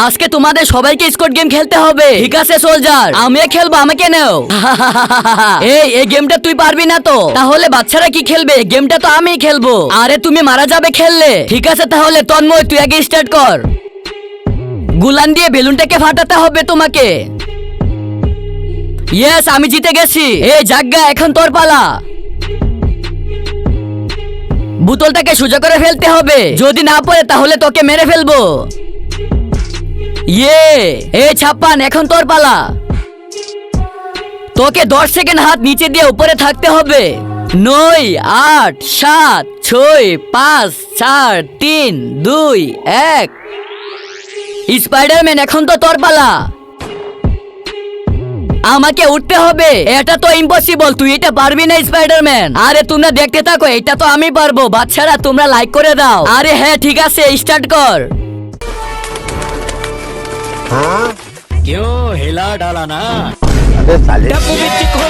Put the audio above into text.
আজকে তোমাদের সবাইকে স্কোয়াড গেম খেলতে হবে, ঠিক আছে সোলজার? আমিও খেলবো, আমাকে নেও। এই গেমটা তুই পারবি না তো? তাহলে বাচ্চারা কি খেলবে? গেমটা তো আমিই খেলবো। আরে তুমি মারা যাবে খেললে। ঠিক আছে তাহলে তন্ময় তুই আগে স্টার্ট কর। গুলান দিয়ে বেলুনটাকে ফাটাতে হবে তোমাকে। ইয়েস, আমি জিতে গেছি। এই জাগ্গা, এখন তোর পালা। বোতলটাকে সোজা করে ফেলতে হবে, যদি না পড়ে তাহলে তোকে মেরে ফেলবো। ইয়ে, এই ছাপ্পান, এখন তোর পালা। তোকে 10 সেকেন্ড হাত নিচে দিয়ে উপরে থাকতে হবে। 9, 8, 7, 6, 5, 4, 3, 2, 1। স্পাইডারম্যান, এখন তো তোর পালা। আমাকে উঠতে হবে, এটা তো ইম্পসিবল, তুই এটা পারবি না স্পাইডারম্যান। আরে তোমরা দেখতে থাকো, এটা তো আমি পারবো। বাচ্চারা তোমরা লাইক করে দাও। আরে হ্যাঁ ঠিক আছে, স্টার্ট কর। क्यों हिला डाला ना? अबे साले डब्बू बिच्ची को